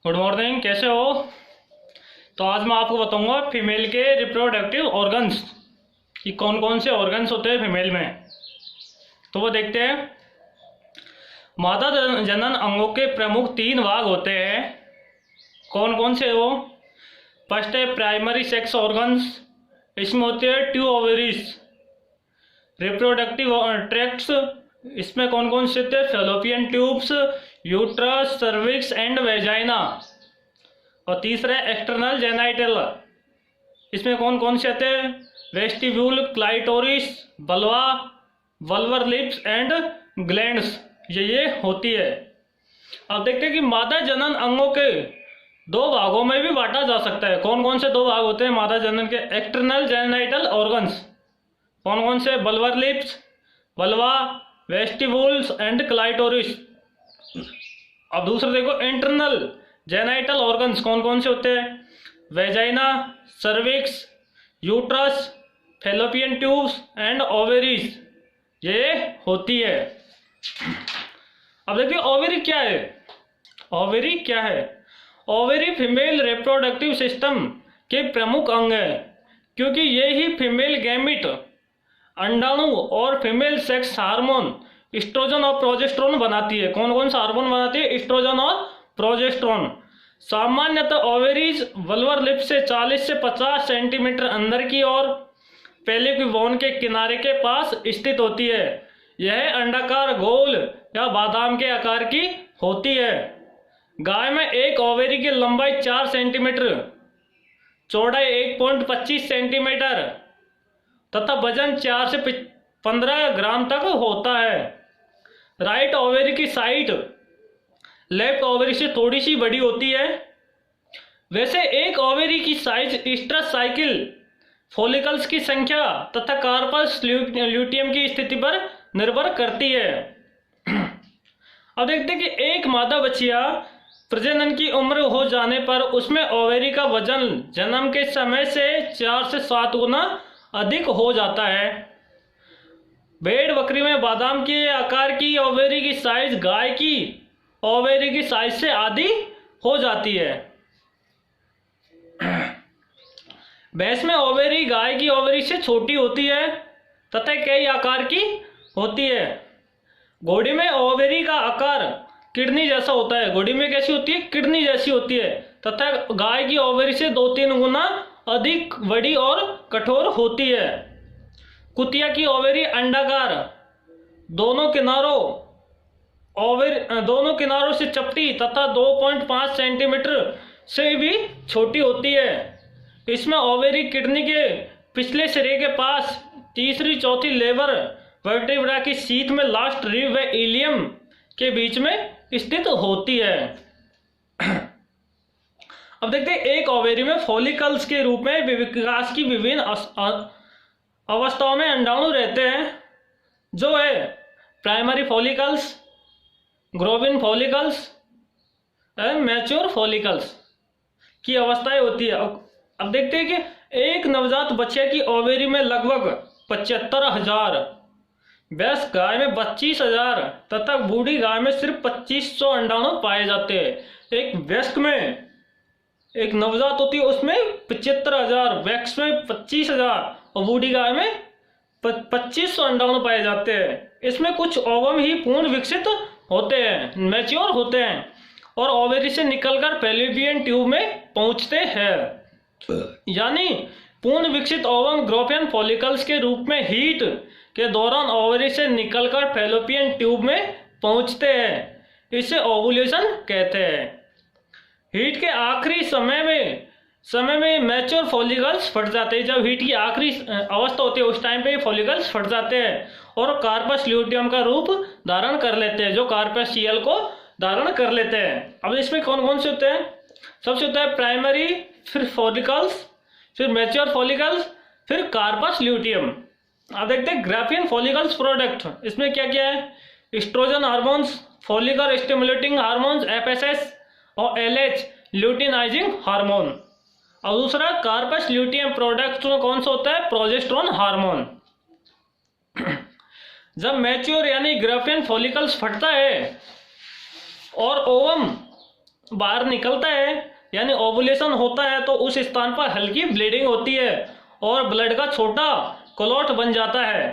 Good morning, कैसे हो? तो आज मैं आपको बताऊंगा फीमेल के रिप्रोडक्टिव ऑर्गन्स कि कौन कौन से ऑर्गन्स होते हैं फीमेल में। तो वो देखते हैं। मादा जनन अंगों के प्रमुख 3 भाग होते हैं। कौन कौन से वो? फर्स्ट है प्राइमरी सेक्स ऑर्गन्स। इसमें होते हैं 2 ओवरीज। रिप्रोडक्टिव ट्रैक्ट्स, इसमें कौन कौन से होते हैं? Fallopian tubes, uterus, cervix and vagina. और तीसरा है एक्सटर्नल जेनाइटल। इसमें कौन कौन से आते हैं? Vestibule, clitoris, vulva, vulvar lips and glands, ये होती है। अब देखते हैं कि मादा जनन अंगों के 2 भागों में भी बांटा जा सकता है। कौन कौन से 2 भाग होते हैं मादा जनन के? External genital organs. कौन कौन से? बल्वर लिप्स, बल्वा, वेस्टिब्यूल्स एंड क्लाइटोरिस। अब दूसरा देखो, इंटरनल जेनाइटल ऑर्गन्स कौन कौन से होते हैं? Vagina, cervix, uterus, fallopian tubes and ovaries, ये होती है। अब देखिए ओवेरी क्या है। ओवेरी क्या है? ओवेरी फीमेल रिप्रोडक्टिव सिस्टम के प्रमुख अंग है, क्योंकि ये ही फीमेल गैमिट, अंडाणु और फीमेल सेक्स हार्मोन एस्ट्रोजन और प्रोजेस्टेरोन बनाती है। कौन कौन सा हार्मोन बनाती है? एस्ट्रोजन और प्रोजेस्टेरोन। सामान्यतः ओवेरीज वल्वर लिप से 40 से 50 सेंटीमीटर अंदर की ओर पेल्विक बोन के किनारे के पास स्थित होती है। यह अंडाकार, गोल या बादाम के आकार की होती है। गाय में एक ओवेरी की लंबाई 4 सेंटीमीटर, चौड़ाई 1.25 सेंटीमीटर तथा वजन 4 से 15 ग्राम तक होता है। राइट ओवेरी की साइड लेफ्ट ओवेरी से थोड़ी सी बड़ी होती है। वैसे एक ओवेरी की साइज ईस्ट्रस साइकिल, फॉलिकल्स की संख्या तथा कार्पस ल्यूटियम की स्थिति पर निर्भर करती है। अब देखते हैं कि एक मादा बछिया प्रजनन की उम्र हो जाने पर उसमें ओवेरी का वजन जन्म के समय से 4 से 7 गुना अधिक हो जाता है। भेड़ बकरी में बादाम के आकार की ओवेरी की साइज गाय की ओवेरी की साइज से आधी हो जाती है। भैंस में ओवेरी गाय की ओवेरी से छोटी होती है तथा कई आकार की होती है। घोड़ी में ओवेरी का आकार किडनी जैसा होता है। घोड़ी में कैसी होती है? किडनी जैसी होती है तथा गाय की ओवेरी से 2-3 गुना अधिक बड़ी और कठोर होती है। कुतिया की ओवेरी अंडाकार, दोनों किनारों से चपटी तथा 2.5 सेंटीमीटर से भी छोटी होती है। इसमें ओवेरी किडनी के पिछले सिरे के पास तीसरी चौथी लेबर वर्टेब्रा की सीथ में लास्ट रिब व इलियम के बीच में स्थित होती है। अब देखते हैं एक ओवेरी में फॉलिकल्स के रूप में विकास की विभिन्न अवस्थाओं में अंडाणु रहते हैं, जो है primary follicles, growing follicles and mature follicles की अवस्थाएं होती है। अब देखते हैं कि एक नवजात बच्चे की ओवेरी में लगभग 75,000, वयस्क गाय में 25,000 तथा बूढ़ी गाय में सिर्फ 2500 अंडाणु पाए जाते हैं। एक वयस्क में एक नवजात होती है उसमें 75,000, वयस्क में 25,000 और बूढ़ी गाय में 2500 अंडाणु पाए जाते हैं। इसमें कुछ ओवम ही पूर्ण विकसित होते हैं, मैच्योर होते हैं और ओवेरी से निकलकर फैलोपियन ट्यूब में पहुंचते हैं। यानी पूर्ण विकसित ओवम ग्रोफियन फॉलिकल्स के रूप में हीट के दौरान ओवेरी से निकलकर फैलोपियन ट्यूब में पहुंचते हैं। इसे ओवुलेशन कहते हैं। हीट के आखिरी समय में मैच्योर फॉलिकल्स फट जाते हैं। जब हीट की आखिरी अवस्था होती है उस टाइम पे फॉलिकल्स फट जाते हैं और कार्पस ल्यूटियम का रूप धारण कर लेते हैं, जो कार्पस सीएल को धारण कर लेते हैं। अब इसमें कौन कौन से होते हैं? सबसे होता है प्राइमरी, फिर फॉलिकल्स, फिर मैच्योर फॉलिकल्स, फिर कार्पस ल्यूटियम। अब देखते हैं ग्राफियन फॉलिकल्स प्रोडक्ट। इसमें क्या क्या है? Estrogen hormones, follicle stimulating hormones FSS और एलएच ल्यूटिनाइजिंग हार्मोन। और दूसरा कार्पस ल्यूटियम प्रोडक्ट में कौन सा होता है? Progesterone hormone. जब मैच्योर यानी ग्राफियन फॉलिकल्स फटता है और ओवम बाहर निकलता है यानी ओवुलेशन होता है तो उस स्थान पर हल्की ब्लीडिंग होती है और ब्लड का छोटा क्लॉट बन जाता है।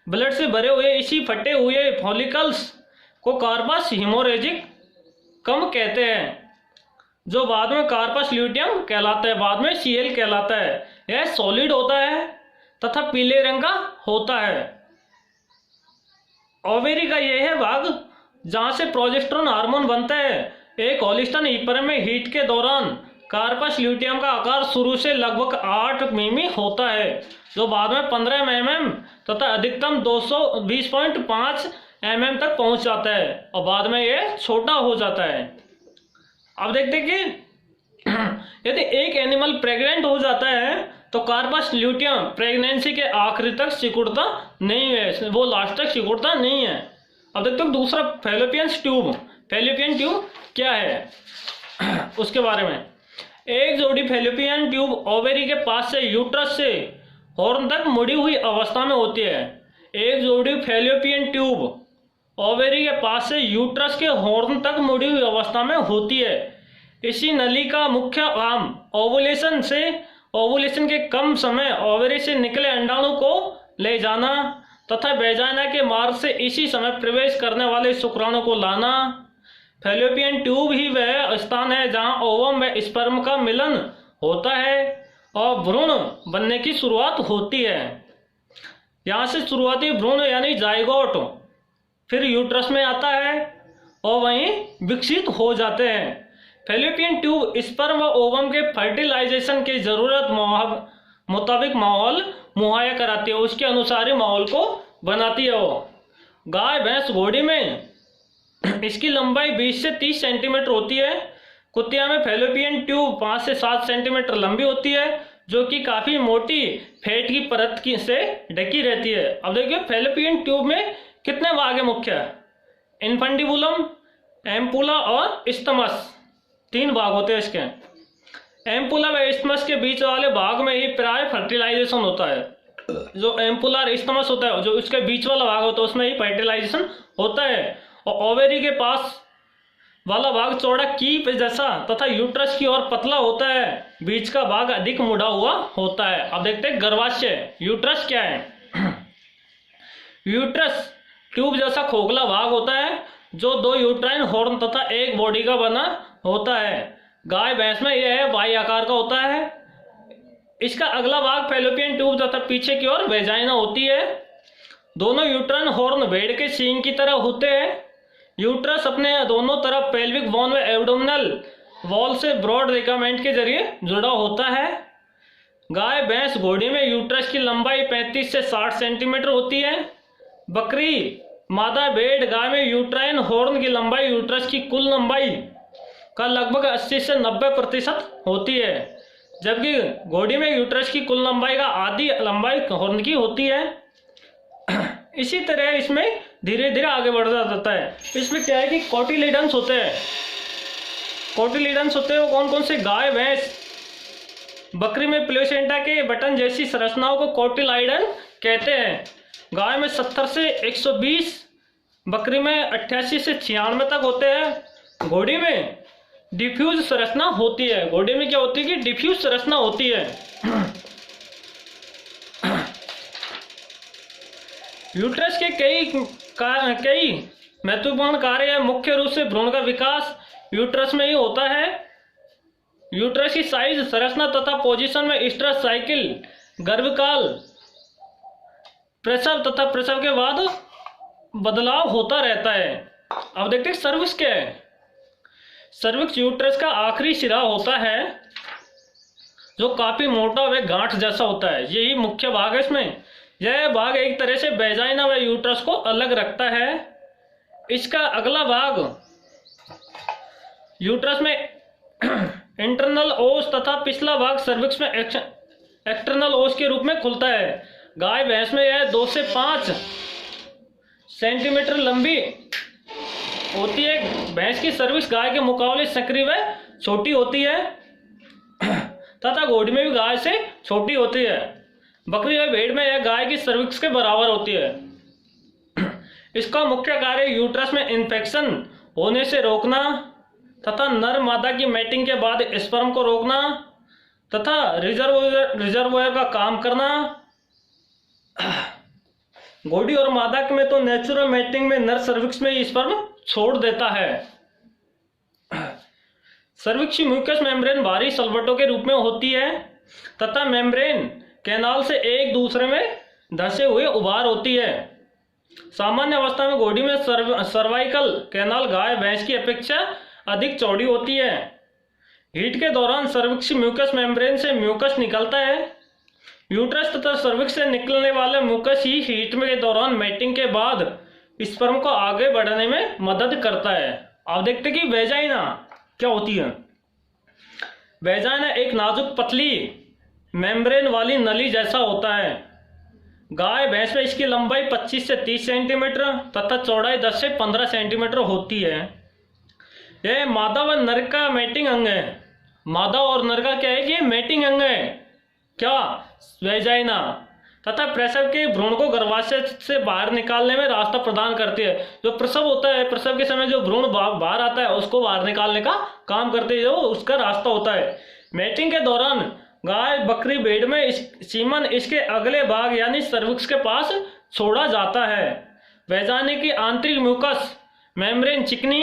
ब्लड से भरे हुए इसी फटे हुए फॉलिकल्स को कार्पस हीमोरेजिक कम कहते हैं, जो बाद में कार्पस ल्यूटियम कहलाता है, बाद में सीएल कहलाता है। यह सॉलिड होता है तथा पीले रंग का होता है। ओवेरी का यह है भाग जहां से प्रोजेस्टेरोन हार्मोन बनता है। एक होलिस्टन हीपर में हीट के दौरान कार्पस ल्यूटियम का आकार शुरू से लगभग 8 मिमी होता है, जो बाद में 15 mm तथा अधिकतम 220.5 mm तक पहुंच जाता है और बाद में यह छोटा हो जाता है। अब देखते हैं कि यदि एक एनिमल प्रेग्नेंट हो जाता है तो कार्पस ल्यूटियम प्रेगनेंसी के आखिरी तक सिकुड़ता नहीं है, वो लास्ट तक सिकुड़ता नहीं है। अब देखते हैं दूसरा फैलोपियन ट्यूब। फैलोपियन ट्यूब क्या है उसके बारे में। एक जोड़ी फैलोपियन ट्यूब ओवेरी के पास से यूट्रस से हॉर्न तक मुड़ी हुई अवस्था में होती है। एक जोड़ी फैलोपियन ट्यूब ओवेरी के पास से यूट्रस के हॉर्न तक मुड़ी हुई अवस्था में होती है। इसी नली का मुख्य काम ओवुलेशन के कम समय ओवेरी से निकले अंडाणु को ले जाना तथा वेजाइना के मार्ग से इसी समय प्रवेश करने वाले शुक्राणु को लाना। फैलोपियन ट्यूब ही वह स्थान है जहां ओवम व स्पर्म का मिलन होता है और भ्रूण बनने की शुरुआत होती है। यहाँ से शुरुआती भ्रूण यानी जाइगोट फिर यूट्रस में आता है और वहीं विकसित हो जाते हैं। फैलोपियन ट्यूब स्पर्म व ओवम के फर्टिलाइजेशन की जरूरत मुताबिक माहौल मुहैया कराती है, उसके अनुसार ही माहौल को बनाती है। वो गाय भैंस घोड़ी में इसकी लंबाई 20 से 30 सेंटीमीटर होती है। कुतिया में फैलोपियन ट्यूब 5 से 7 सेंटीमीटर लंबी होती है, जो कि काफी मोटी फैट की परत से ढकी रहती है। अब देखिए फैलोपियन ट्यूब में कितने भाग है मुख्य, इनफंडिबुलम, एम्पुला और इस्थमस, 3 भाग होते हैं इसके। एम्पुला व इस्थमस के बीच वाले भाग में ही प्राय फर्टिलाइजेशन होता है। जो एम्पुला और इस्थमस होता है, जो उसके बीच वाला भाग होता है, उसमें ही फर्टिलाइजेशन होता है। और ओवेरी के पास वाला भाग चौड़ा कीप जैसा तथा यूट्रस की ओर पतला होता है, बीच का भाग अधिक मुड़ा हुआ होता है। अब देखते हैं गर्भाशय। यूट्रस क्या है। यूट्रस ट्यूब जैसा खोखला भाग होता है जो 2 यूट्राइन हॉर्न तथा एक बॉडी का बना होता है। गाय भैंस में यह है वाई आकार का होता है। इसका अगला भाग फैलोपियन ट्यूब तथा पीछे की ओर वेजाइना होती है। दोनों यूट्राइन हॉर्न भेड़ के सींग की तरह होते हैं। यूट्रस अपने दोनों तरफ पेल्विक बोन व एब्डोमिनल वॉल से ब्रॉड लिगामेंट के जरिए जुड़ा होता है। गाय भैंस घोड़ी में यूट्रस की लंबाई 35 से 60 सेंटीमीटर होती है। बकरी मादा भेड़ गाय में यूट्राइन हॉर्न की लंबाई यूट्रस की कुल लंबाई का लगभग 80 से 90% होती है, जबकि घोड़ी में यूट्रस की कुल लंबाई का आधी लंबाई हॉर्न की होती है। इसी तरह इसमें धीरे धीरे आगे बढ़ जाता है। इसमें क्या है कि कोटिलिडन्स होते हैं। कोटिलिडन्स होते हैं वो कौन कौन से, गाय भैंस बकरी में प्लेसेंटा के बटन जैसी संरचनाओं को कोटिलाइडन कहते हैं। गाय में 70 से 120, बकरी में 88 से 96 तक होते हैं। घोड़ी में डिफ्यूज संरचना होती है। घोड़ी में क्या होती है कि डिफ्यूज संरचना होती है। यूट्रस के कई महत्वपूर्ण कार्य है। मुख्य रूप से भ्रूण का विकास यूट्रस में ही होता है। यूट्रस की साइज, संरचना तथा पोजीशन में ईस्ट्रस साइकिल, गर्भकाल, प्रसव तथा प्रसव के बाद बदलाव होता रहता है। अब देखते हैं सर्विक्स क्या है। सर्विक्स यूट्रस का आखिरी सिरा होता है जो काफी मोटा व गांठ जैसा होता है। यही मुख्य भाग है इसमें। यह भाग एक तरह से वेजाइना व यूट्रस को अलग रखता है। इसका अगला भाग यूट्रस में इंटरनल ओस तथा पिछला भाग सर्विक्स में एक्सटर्नल ओस के रूप में खुलता है। गाय भैंस में यह 2 से 5 सेंटीमीटर लंबी होती है। भैंस की सर्विक्स गाय के मुकाबले सक्रिय व छोटी होती है तथा घोड़ी में भी गाय से छोटी होती है। बकरी व भेड़ में यह गाय की सर्विक्स के बराबर होती है। इसका मुख्य कार्य यूट्रस में इन्फेक्शन होने से रोकना तथा नर मादा की मैटिंग के बाद स्पर्म को रोकना तथा रिजर्वोयर का काम करना। घोड़ी और मादा में तो नेचुरल मैटिंग में नर सर्विक्स में स्पर्म छोड़ देता है। सर्विक्स म्यूकस मेम्ब्रेन भारी सलवटों के रूप में होती है तथा मेम्ब्रेन कैनाल से एक दूसरे में धंसे हुए उभार होती है। सामान्य अवस्था में घोड़ी में सर्वाइकल कैनाल गाय भैंस की अपेक्षा अधिक चौड़ी होती है। हीट के दौरान सर्विक्स म्यूकस मेम्ब्रेन से म्यूकस निकलता है। यूट्रस तथा सर्विक्स से निकलने वाला म्यूकस ही हीट में के दौरान मैटिंग के बाद स्पर्म को आगे बढ़ने में मदद करता है। आप देखते कि वेजाइना क्या होती है। वेजाइना एक नाजुक पतली मेम्ब्रेन वाली नली जैसा होता है। गाय भैंस में इसकी लंबाई 25 से 30 सेंटीमीटर तथा चौड़ाई 10 से 15 सेंटीमीटर होती है। यह मादा व नर का मैटिंग अंग है। मादा और नर का क्या है कि मैटिंग अंग है क्या, वेजाइना, तथा प्रसव के भ्रूण को गर्भाशय से बाहर निकालने में रास्ता प्रदान करती है। जो प्रसव होता है, प्रसव के समय जो भ्रूण बाहर आता है उसको बाहर निकालने का काम करती है, जो उसका रास्ता होता है। मैटिंग के दौरान गाय बकरी भेड़ में सीमन इसके अगले भाग यानी सर्विक्स के पास छोड़ा जाता है। वेजाइना की आंतरिक म्यूकस मेम्ब्रेन चिकनी,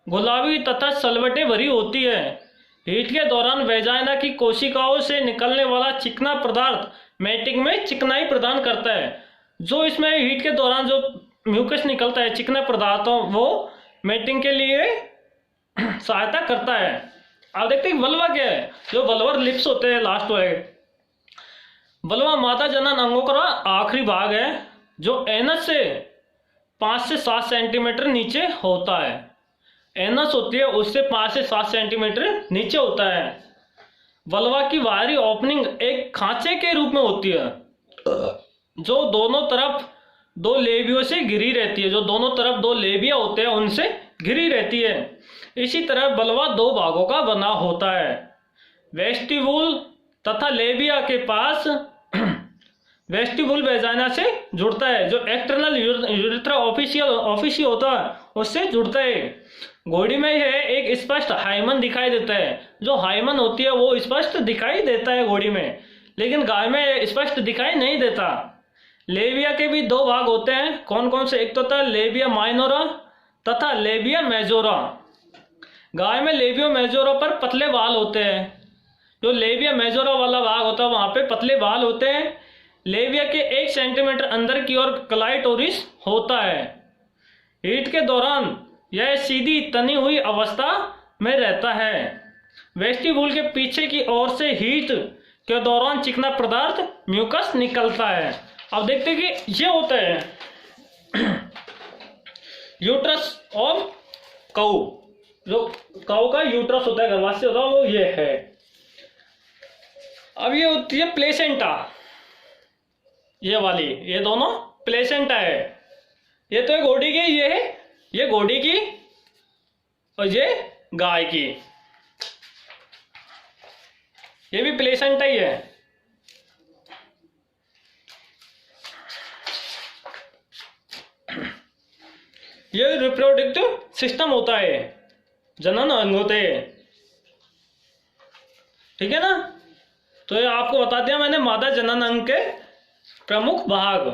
गुलाबी तथा सलवटें भरी होती है। हीट के दौरान वेजाइना की कोशिकाओं से निकलने वाला चिकना पदार्थ मैटिंग में चिकनाई प्रदान करता है। जो इसमें हीट के दौरान जो म्यूकस निकलता है चिकना पदार्थों, वो मैटिंग के लिए सहायता करता है। आप देखते हैं वल्वा क्या है, जो वल्वर लिप्स होते हैं लास्ट वाले। वल्वा मादा जनन अंगों का आखिरी भाग है जो एनस से 5 से 7 सेंटीमीटर नीचे होता है। एनस होती है उससे 5 से 7 सेंटीमीटर नीचे होता है। वल्वा की बाहरी ओपनिंग एक खांचे के रूप में होती है जो दोनों तरफ दो लेबियों से घिरी रहती है। जो दोनों तरफ दो लेबिया होते हैं उनसे घिरी रहती है। इसी तरह वल्वा 2 भागों का बना होता है। वेस्टिबुल तथा लेबिया के पास वेस्टिबुल वेजाइना से जुड़ता है। जो एक्सटर्नल यूरेथ्रा ऑफिसी होता है उससे जुड़ता है। घोड़ी में यह एक स्पष्ट हाइमन दिखाई देता है। जो हाइमन होती है वो स्पष्ट दिखाई देता है घोड़ी में, लेकिन गाय में स्पष्ट दिखाई नहीं देता। लेबिया के भी 2 भाग होते हैं। कौन कौन से? एक तो होता है लेबिया माइनोरा तथा लेबिया मेजोरा। गाय में लेबिया मेजोरा पर पतले बाल होते हैं। जो लेबिया मेजोरा वाला भाग होता है वहां पे पतले बाल होते हैं। लेबिया के 1 सेंटीमीटर अंदर की ओर क्लाइटोरिस होता है। हीट के दौरान यह सीधी तनी हुई अवस्था में रहता है। वेस्टिबुल के पीछे की ओर से हीट के दौरान चिकना पदार्थ म्यूकस निकलता है। अब देखते हैं कि ये होता है यूट्रस ऑफ काऊ। जो काऊ का यूट्रस होता है, गर्भाशय होता है, वो ये है। अब ये होती है प्लेसेंटा, ये वाली, ये दोनों प्लेसेंटा है। ये तो है घोड़ी की, ये घोड़ी की और ये गाय की। ये भी प्लेसेंटा ही है। ये रिप्रोडक्टिव सिस्टम होता है, जनन अंग होते हैं। ठीक है ना। तो ये आपको बता दिया मैंने मादा जनन अंग के प्रमुख भाग।